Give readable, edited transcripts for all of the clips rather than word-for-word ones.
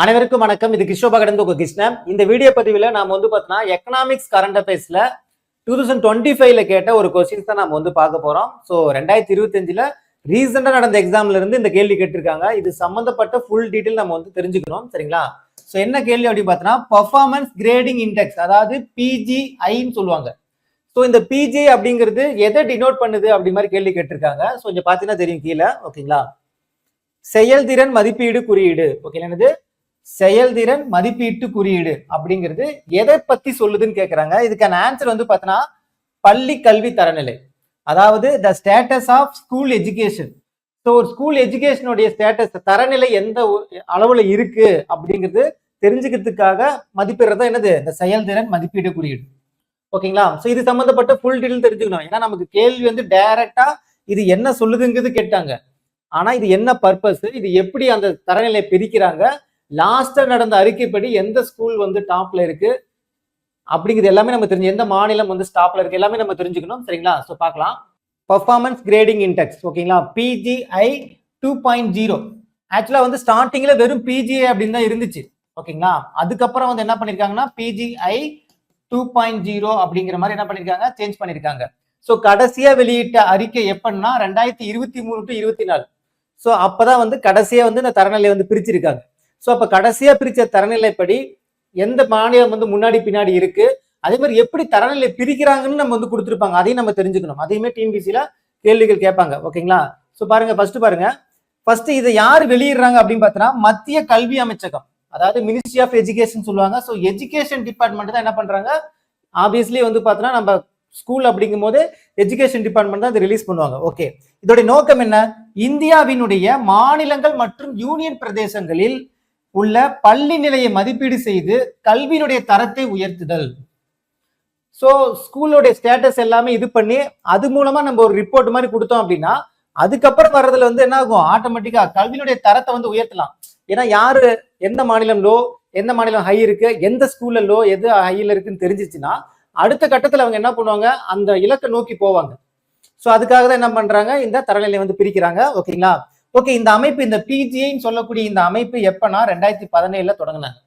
அனைவருக்கும் வணக்கம். இது கிஷோபா கடந்து உங்க கிருஷ்ணன். இந்த வீடியோ பதிவில் நாம பார்த்தோம்னா எக்கனாமிக்ஸ் கரண்ட் அஃபேர்ஸ்ல 2025ல கேட்ட ஒரு கொஸ்டின்ஸ் தான் நாம பார்க்க போறோம். ஸோ 2025ல ரீசெண்டா நடந்த எக்ஸாம்ல இருந்து இந்த கேள்வி கேட்டிருக்காங்க. இது சம்பந்தப்பட்ட ஃபுல் டீட்டெயில் நம்ம தெரிஞ்சுக்கணும். சரிங்களா? ஸோ என்ன கேள்வி அப்படின்னு பார்த்தோம்னா பர்ஃபார்மன்ஸ் கிரேடிங் இண்டெக்ஸ், அதாவது பிஜிஐன்னு சொல்லுவாங்க. ஸோ இந்த பிஜி அப்படிங்கிறது எதை டினோட் பண்ணுது அப்படி மாதிரி கேள்வி கேட்டிருக்காங்க. ஸோ இங்க பாத்தீங்கன்னா தெரியும் கீழே. ஓகேங்களா? செயல்திறன் மதிப்பீடு குறியீடு. ஓகே, என்னது செயல்திறன் மதிப்பீட்டு குறியீடு அப்படிங்கிறது எதை பத்தி சொல்லுதுன்னு கேட்கிறாங்க. இதுக்கான ஆன்சர் பார்த்தோன்னா பள்ளி கல்வி தரநிலை, அதாவது the status of school education. So ஒரு ஸ்கூல் எஜுகேஷனுடைய ஸ்டேட்டஸ் தரநிலை எந்த அளவுல இருக்கு அப்படிங்கிறது தெரிஞ்சுக்கிறதுக்காக மதிப்பிடுறது என்னது இந்த செயல்திறன் மதிப்பீடு குறியீடு. ஓகேங்களா? ஸோ இது சம்பந்தப்பட்ட ஃபுல் டீட்டெயில் தெரிஞ்சுக்கணும். ஏன்னா நமக்கு கேள்வி டைரக்டா இது என்ன சொல்லுதுங்கிறது கேட்டாங்க. ஆனா இது என்ன பர்பஸ், இது எப்படி அந்த தரநிலை பிரிக்கிறாங்க, லாஸ்டா நடந்த அறிக்கைப்படி எந்த ஸ்கூல் டாப்ல இருக்கு அப்படிங்கிறது எல்லாமே நம்ம தெரிஞ்சு, எந்த மாநிலம் ஸ்டாப்ல இருக்கு எல்லாமே நம்ம தெரிஞ்சுக்கணும். சரிங்களா? ஸோ பார்க்கலாம். Performance grading index. ஓகேங்களா? பிஜிஐ 2.0. ஆக்சுவலா ஸ்டார்டிங்ல வெறும் பிஜிஐ அப்படின்னு தான் இருந்துச்சு. ஓகேங்களா? அதுக்கப்புறம் என்ன பண்ணிருக்காங்கன்னா பிஜிஐ 2.0 அப்படிங்கிற மாதிரி என்ன பண்ணிருக்காங்க, சேஞ்ச் பண்ணிருக்காங்க. ஸோ கடைசியா வெளியிட்ட அறிக்கை எப்பன்னா 2023 to 24. ஸோ அப்பதான் கடைசியா இந்த தரநிலை பிரிச்சிருக்காங்க. ஸோ அப்ப கடைசியா பிரிச்ச தரநிலைப்படி எந்த மாநிலம் முன்னாடி பின்னாடி இருக்கு, அதே மாதிரி எப்படி தரநிலை பிரிக்கிறாங்கன்னு நம்ம கொடுத்துருப்பாங்க. அதையும் நம்ம தெரிஞ்சுக்கணும். அதையுமே டிஎன்பிசில கேள்விகள் கேட்பாங்க. ஓகேங்களா? ஸோ பாருங்க, ஃபர்ஸ்ட் இதை யார் வெளியிடுறாங்க அப்படின்னு பார்த்தோன்னா மத்திய கல்வி அமைச்சகம், அதாவது மினிஸ்ட்ரி ஆஃப் எஜுகேஷன் சொல்லுவாங்க. ஸோ எஜுகேஷன் டிபார்ட்மெண்ட் தான் என்ன பண்றாங்க, ஆப்வியஸ்லி பார்த்தோன்னா நம்ம ஸ்கூல் அப்படிங்கும் போது எஜுகேஷன் டிபார்ட்மெண்ட் தான் ரிலீஸ் பண்ணுவாங்க. ஓகே, இதோட நோக்கம் என்ன, இந்தியாவினுடைய மாநிலங்கள் மற்றும் யூனியன் பிரதேசங்களில் உள்ள பள்ளி நிலையை மதிப்பீடு செய்து கல்வியினுடைய தரத்தை உயர்த்துதல். ஸோ ஸ்கூலோடைய ஸ்டேட்டஸ் எல்லாமே இது பண்ணி அது மூலமா நம்ம ஒரு ரிப்போர்ட் மாதிரி கொடுத்தோம் அப்படின்னா அதுக்கப்புறம் வர்றதுல என்ன ஆகும், ஆட்டோமேட்டிக்கா கல்வியினுடைய தரத்தை உயர்த்தலாம். ஏன்னா யாரு எந்த மாநிலம் லோ, எந்த மாநிலம் ஹை இருக்கு, எந்த ஸ்கூல்ல லோ எது ஹைல இருக்குன்னு தெரிஞ்சிச்சுன்னா அடுத்த கட்டத்துல அவங்க என்ன பண்ணுவாங்க, அந்த இலக்கை நோக்கி போவாங்க. ஸோ அதுக்காக தான் என்ன பண்றாங்க, இந்த தரநிலை பிரிக்கிறாங்க. ஓகேங்களா? ஓகே, இந்த அமைப்பு, இந்த பிஜிஐன்னு சொல்லக்கூடிய இந்த அமைப்பு எப்பன்னா 2017ல தொடங்கினாங்க.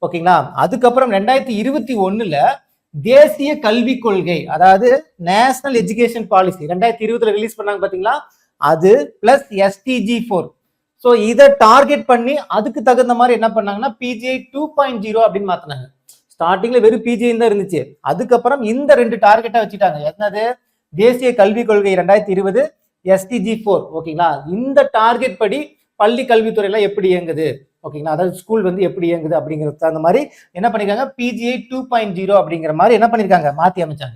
ஓகேங்களா? அதுக்கப்புறம் 2021ல தேசிய கல்விக் கொள்கை, அதாவது நேஷனல் எஜுகேஷன் பாலிசி 2020ல ரிலீஸ் பண்ணாங்க பாத்தீங்களா, அது பிளஸ் SDG 4. ஸோ இதை டார்கெட் பண்ணி அதுக்கு தகுந்த மாதிரி என்ன பண்ணாங்கன்னா பிஜிஐ 2.0 அப்படின்னு மாத்தினாங்க. ஸ்டார்டிங்ல வெறும் பிஜிஐ தான் இருந்துச்சு. அதுக்கப்புறம் இந்த ரெண்டு டார்கெட்டா வச்சுட்டாங்க. என்னது, தேசிய கல்விக் கொள்கை 2020, SDG 4. ஓகேங்களா? இந்த டார்கெட் படி பள்ளி கல்வித்துறையில எப்படி இயங்குது, ஓகேங்களா, அதாவது ஸ்கூல் எப்படி இயங்குது அப்படிங்கிறது அந்த மாதிரி என்ன பண்ணிருக்காங்க, பிஜிஐ 2.0 அப்படிங்கிற மாதிரி என்ன பண்ணிருக்காங்க, மாத்தி அமைச்சாங்க.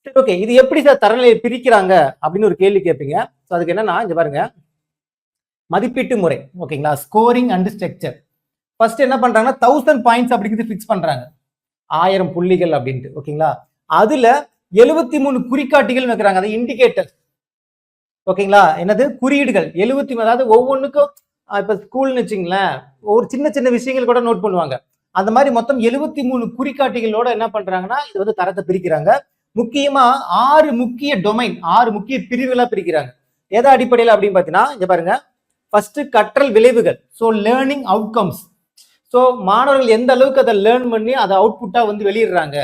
சரி, ஓகே, இது எப்படி சார் தரநிலையை பிரிக்கிறாங்க அப்படின்னு ஒரு கேள்வி கேட்பீங்க. ஸோ அதுக்கு என்னன்னா, இங்க பாருங்க, மதிப்பீட்டு முறை. ஓகேங்களா? Scoring and structure. ஃபர்ஸ்ட் என்ன பண்றாங்கன்னா 1000 பாயிண்ட்ஸ் அப்படிங்கிறது ஃபிக்ஸ் பண்றாங்க, 1000 புள்ளிகள் அப்படின்ட்டு. ஓகேங்களா? அதுல 73 குறிகாட்டிகள் வைக்கிறாங்க, அது இண்டிகேட்டர். ஓகேங்களா? என்னது, குறியீடுகள் 73. அதாவது ஒவ்வொன்றுக்கும் இப்ப ஸ்கூல்னு வச்சுங்களேன், ஒரு சின்ன சின்ன விஷயங்கள் கூட நோட் பண்ணுவாங்க. அந்த மாதிரி மொத்தம் 73 குறிகாட்டிகளோட என்ன பண்றாங்கன்னா இது தரத்தை பிரிக்கிறாங்க. முக்கியமா 6 முக்கிய டொமைன், 6 முக்கிய பிரிவுகளா பிரிக்கிறாங்க. எதை அடிப்படையில் அப்படின்னு பாத்தீங்கன்னா, இங்க பாருங்க, ஃபர்ஸ்ட் கற்றல் விளைவுகள். So learning outcomes. ஸோ மாணவர்கள் எந்த அளவுக்கு அதை லேர்ன் பண்ணி அதை அவுட்புட்டா வெளியிடுறாங்க.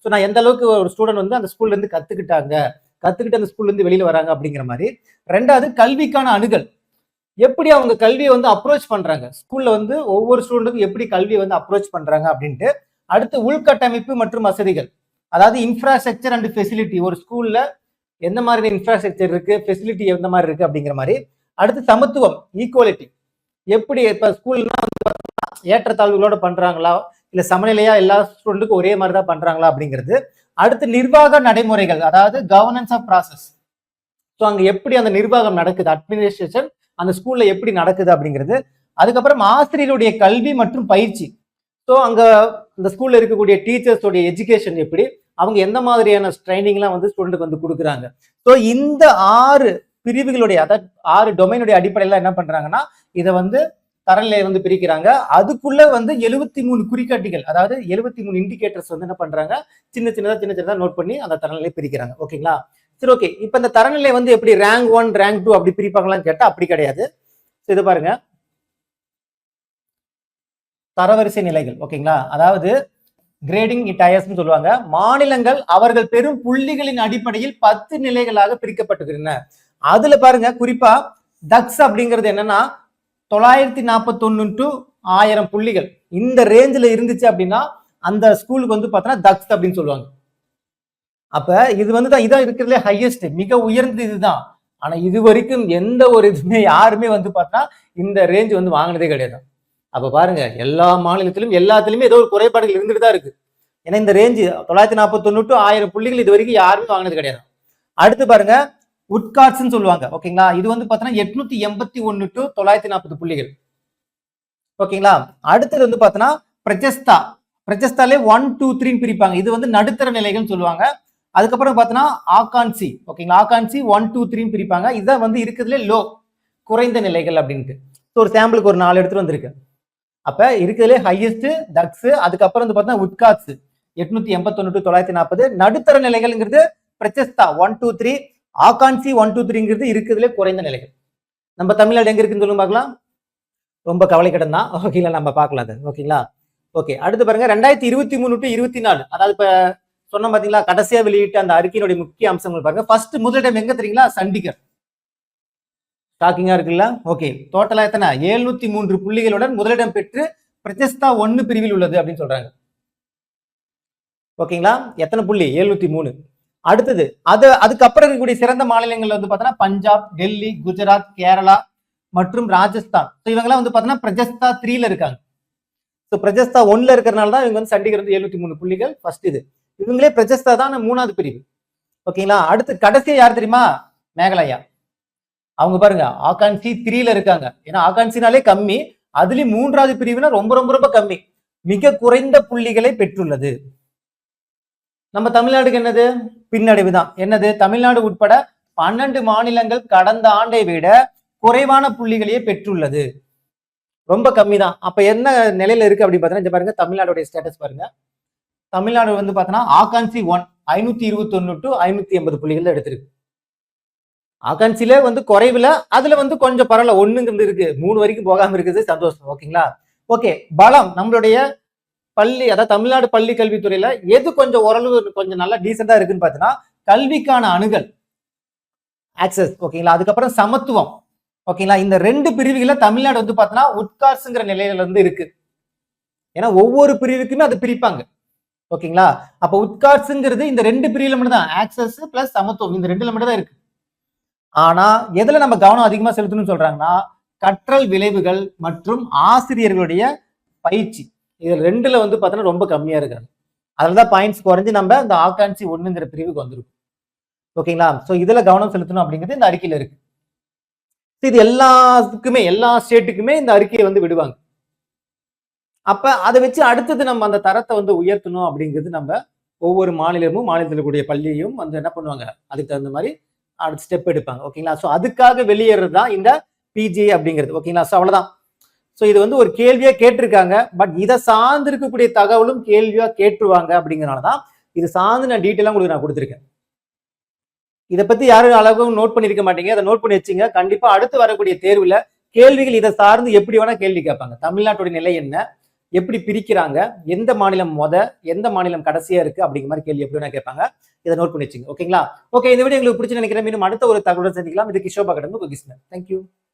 ஸோ நான் எந்த அளவுக்கு ஒரு ஸ்டூடெண்ட் அந்த ஸ்கூல்ல இருந்து கத்துக்கிட்டு அந்த ஸ்கூல்ல இருந்து வெளியில வராங்க அப்படிங்கிற மாதிரி. ரெண்டாவது கல்விக்கான அணுகல், எப்படி அவங்க கல்வியை அப்ரோச் பண்றாங்க, ஸ்கூல்ல ஒவ்வொரு ஸ்டூடெண்ட்டுக்கும் எப்படி கல்வியை அப்ரோச் பண்றாங்க அப்படின்ட்டு. அடுத்து உள்கட்டமைப்பு மற்றும் வசதிகள், அதாவது இன்ஃப்ராஸ்ட்ரக்சர் அண்ட் ஃபெசிலிட்டி. ஒரு ஸ்கூல்ல எந்த மாதிரி இன்ஃப்ராஸ்ட்ரக்சர் இருக்கு, ஃபெசிலிட்டி எந்த மாதிரி இருக்கு அப்படிங்கிற மாதிரி. அடுத்து சமத்துவம், ஈக்குவாலிட்டி. எப்படி இப்ப ஸ்கூல்னா ஏற்றத்தாழ்வுகளோட பண்றாங்களா, இல்ல சமநிலையா எல்லா ஸ்டூடெண்ட்டுக்கும் ஒரே மாதிரி தான் பண்றாங்களா அப்படிங்கிறது. அடுத்து நிர்வாக நடைமுறைகள், அதாவது கவர்னன்ஸ் ஆஃப் ப்ராசஸ். ஸோ அங்க எப்படி அந்த நிர்வாகம் நடக்குது, அட்மினிஸ்ட்ரேஷன் அந்த ஸ்கூல்ல எப்படி நடக்குது அப்படிங்கிறது. அதுக்கப்புறம் ஆசிரியருடைய கல்வி மற்றும் பயிற்சி. ஸோ அங்க அந்த ஸ்கூல்ல இருக்கக்கூடிய டீச்சர்ஸோடைய எஜுகேஷன் எப்படி, அவங்க எந்த மாதிரியான ட்ரைனிங்லாம் ஸ்டூடெண்ட்டுக்கு கொடுக்குறாங்க. ஸோ இந்த 6 பிரிவுகளுடைய, அதாவது 6 டொமைனுடைய அடிப்படையில என்ன பண்றாங்கன்னா இதை தரநிலையை பிரிக்கிறாங்க. அதுக்குள்ள 73 குறிகாட்டிகள், அதாவது 73 இண்டிகேட்டர்ஸ் என்ன பண்றாங்க, சின்ன சின்னதா நோட் பண்ணி அந்த தரநிலையை பிரிக்கிறாங்க. ஓகேங்களா? சரி, ஓகே. இப்ப இந்த தரநிலை எப்படி ரேங்க் 1, ரேங்க் 2 அப்படி பிரிப்பாங்களான்னு கேட்டா அப்படி கிடையாது. இது பாருங்க, தரவரிசை நிலைகள். ஓகேங்களா, அதாவது கிரேடிங் டயர்ஸ் சொல்லுவாங்க. மாநிலங்கள் அவர்கள் பெரும் புள்ளிகளின் அடிப்படையில் 10 நிலைகளாக பிரிக்கப்பட்டிருக்கின்றன. அதுல பாருங்க, குறிப்பா தக்ஸ் அப்படிங்கிறது என்னன்னா 941 டு 1000 புள்ளிகள் இந்த ரேஞ்சில் இருந்துச்சு அப்படின்னா அந்த ஸ்கூலுக்கு வந்து பார்த்தோன்னா தக்ஸ் அப்படின்னு சொல்லுவாங்க. அப்ப இது வந்து தான் இதான் இருக்கிறதுல ஹையஸ்ட், மிக உயர்ந்தது இதுதான். ஆனா இது வரைக்கும் எந்த ஒரு இதுவுமே யாருமே வந்து பார்த்தா இந்த ரேஞ்ச் வந்து வாங்கினதே கிடையாது. அப்ப பாருங்க, எல்லா மாநிலத்திலும் எல்லாத்துலயுமே ஏதோ ஒரு குறைபாடுகள் இருந்துட்டு தான் இருக்கு. ஏன்னா இந்த ரேஞ்சு 941 டு 1000 புள்ளிகள் இது வரைக்கும் யாருமே வாங்கினது கிடையாது. அடுத்து பாருங்க, உட்காட்ஸ்ன்னு சொல்லுவாங்க. ஓகேங்களா, இது வந்து பார்த்தோன்னா 881 டு 940 புள்ளிகள். ஓகேங்களா, அடுத்தது வந்து பார்த்தோன்னா பிரஜஸ்தா. பிரஜஸ்தாலே 1, 2, 3 பிரிப்பாங்க. இது வந்து நடுத்தர நிலைகள் சொல்லுவாங்க. அதுக்கப்புறம் பார்த்தோன்னா ஆகான்சி. ஓகேங்களா, ஆகான்சி 1, 2, 3 பிரிப்பாங்க. இதான் வந்து இருக்கிறதுல லோ, குறைந்த நிலைகள் அப்படின்ட்டு. ஒரு சாம்பிளுக்கு ஒரு 4 எடுத்துட்டு வந்திருக்கு. அப்ப இருக்கிறதுலே ஹையஸ்ட் தக்ஸ், அதுக்கப்புறம் வந்து பார்த்தா உட்காட்ஸ் 881 டு 940. நடுத்தர நிலைகள்ங்கிறது பிரச்சஸ்தா 1, 2, 3, ஆகான்சி 1, 2, 3ங்கிறது இருக்கிறதுலே குறைந்த நிலைகள். நம்ம தமிழ்நாடு எங்க இருக்குன்னு சொல்லுங்க பார்க்கலாம். ரொம்ப கவலைக்கிடம் தான். ஓகேங்களா, நம்ம பார்க்கலாம் அது. ஓகேங்களா, ஓகே. அடுத்து பாருங்க 2023 டு 24, அதாவது இப்ப சொன்ன பாத்தீங்களா கடைசியா வெளியிட்ட அந்த அறிக்கையினுடைய முக்கிய அம்சங்கள் பாருங்க. ஃபர்ஸ்ட் முதலிடம் எங்க தெரியுங்களா? சண்டிகர். ஷாக்கிங்கா இருக்குல்ல? ஓகே, டோட்டலா எத்தனை? 703 புள்ளிகளுடன் முதலிடம் பெற்று பிரஜஸ்தா 1 பிரிவில் உள்ளது அப்படின்னு சொல்றாங்க. ஓகேங்களா, எத்தனை புள்ளி? 703. அடுத்தது அதுக்கப்புறம் இருக்கக்கூடிய சிறந்த மாநிலங்கள் வந்து பார்த்தோன்னா பஞ்சாப், டெல்லி, குஜராத், கேரளா மற்றும் ராஜஸ்தான். இவங்கெல்லாம் வந்து பார்த்தோன்னா பிரஜஸ்தா 3ல இருக்காங்க. பிரஜஸ்தா 1ல இருக்கிறனால தான் இவங்க வந்து சண்டிகர் வந்து 703 புள்ளிகள். ஃபர்ஸ்ட் இது இவங்களே பிரஜஸ்தா தான் 3வது பிரிவு. ஓகேங்களா, அடுத்து கடைசியா யார் தெரியுமா? மேகாலயா. அவங்க பாருங்க ஆகான்சி 3ல இருக்காங்க. ஏன்னா ஆகான்சினாலே கம்மி, அதுலயும் 3வது பிரிவுனா ரொம்ப ரொம்ப ரொம்ப கம்மி, மிக குறைந்த புள்ளிகளை பெற்றுள்ளது. நம்ம தமிழ்நாடுக்கு என்னது? பின்னடைவு தான். என்னது? தமிழ்நாடு உட்பட 12 மாநிலங்கள் கடந்த ஆண்டை விட குறைவான புள்ளிகளையே பெற்றுள்ளது, ரொம்ப கம்மி தான். அப்ப என்ன நிலையில இருக்கு அப்படி பாத்தீங்கன்னா பாருங்க, தமிழ்நாடுடைய ஸ்டேட்டஸ் பாருங்க. தமிழ்நாடு வந்து பாத்தீங்கன்னா ஆகான்சி 1 521 டு 580 புள்ளிகள் எடுத்திருக்கு. ஆகான்சில வந்து குறைவுல, அதுல வந்து கொஞ்சம் பரவாயில்ல, 1ங்கிறது இருக்கு, 3 வரைக்கும் போகாம இருக்குது, சந்தோஷம். ஓகேங்களா, ஓகே. பலம் நம்மளுடைய பள்ளி, அதாவது தமிழ்நாடு பள்ளி கல்வித்துறையில எது கொஞ்சம் ஓரளவு கொஞ்சம் நல்லா டீசெண்டா இருக்குன்னு பாத்தீங்கன்னா கல்விக்கான அணுகல், ஆக்சஸ். ஓகேங்களா, அதுக்கப்புறம் சமத்துவம். ஓகேங்களா, இந்த 2 பிரிவுகளை தமிழ்நாடு வந்து பாத்தீங்கன்னா உட்கார்ஸ்ங்கிற நிலையில இருந்து இருக்கு. ஏன்னா ஒவ்வொரு பிரிவுக்குமே அது பிரிப்பாங்க. ஓகேங்களா, அப்ப உட்கார்ஸ்ங்கிறது இந்த 2 பிரிவுல மட்டும் தான், ஆக்சஸ் பிளஸ் சமத்துவம், இந்த 2ல மட்டும் தான் இருக்கு. ஆனா எதுல நம்ம கவனம் அதிகமா செலுத்தணும்னு சொல்றாங்கன்னா கற்றல் விளைவுகள் மற்றும் ஆசிரியர்களுடைய பயிற்சி, இதுல 2ல வந்து பாத்தீங்கன்னா ரொம்ப கம்மியா இருக்காது. அதுலதான் பாயிண்ட்ஸ் குறைஞ்சு நம்ம இந்த ஆகான்சி 1ங்கிற பிரிவுக்கு வந்திருக்கும். ஓகேங்களா, சோ இதுல கவனம் செலுத்தணும் அப்படிங்கிறது இந்த அறிக்கையில இருக்கு. இது எல்லாத்துக்குமே, எல்லா ஸ்டேட்டுக்குமே இந்த அறிக்கையை வந்து விடுவாங்க. அப்ப அதை வச்சு அடுத்தது நம்ம அந்த தரத்தை வந்து உயர்த்தணும் அப்படிங்கிறது நம்ம ஒவ்வொரு மாநிலமும் மாநிலத்தில் கூடிய பள்ளியும் வந்து என்ன பண்ணுவாங்க, அதுக்கு தகுந்த மாதிரி அடுத்த ஸ்டெப் எடுப்பாங்க. ஓகேங்களா, சோ அதுக்காக வெளியேறது தான் இந்த பிஜிஏ அப்படிங்கிறது. ஓகேங்களா, சோ அவ்வளவுதான். சோ இது வந்து ஒரு கேள்வியா கேட்டிருக்காங்க, பட் இதை சார்ந்து இருக்கக்கூடிய தகவலும் கேள்வியா கேட்டுருவாங்க அப்படிங்கிறனாலதான் இது சார்ந்து நான் டீட்டெயிலா உங்களுக்கு நான் கொடுத்துருக்கேன். இதை பத்தி யாரும் அளவும் நோட் பண்ணிருக்க மாட்டீங்க, அதை நோட் பண்ணி வச்சுங்க. கண்டிப்பா அடுத்து வரக்கூடிய தேர்வுல கேள்விகள் இதை சார்ந்து எப்படி வேணா கேள்வி கேட்பாங்க. தமிழ்நாட்டுடைய நிலை என்ன, எப்படி பிரிக்கிறாங்க, எந்த மாநிலம் எந்த மாநிலம் கடைசியா இருக்கு அப்படிங்கிற மாதிரி கேள்வி எப்படி வேணா கேட்பாங்க. இதை நோட் பண்ணி வச்சுங்க. ஓகேங்களா, ஓகே. இந்த வீடியோ உங்களுக்கு பிடிச்சு நினைக்கிறேன். மீண்டும் அடுத்த ஒரு தகவலுடன் சந்திக்கலாம். இது கிஷோப் அகாடமி. தேங்க்யூ.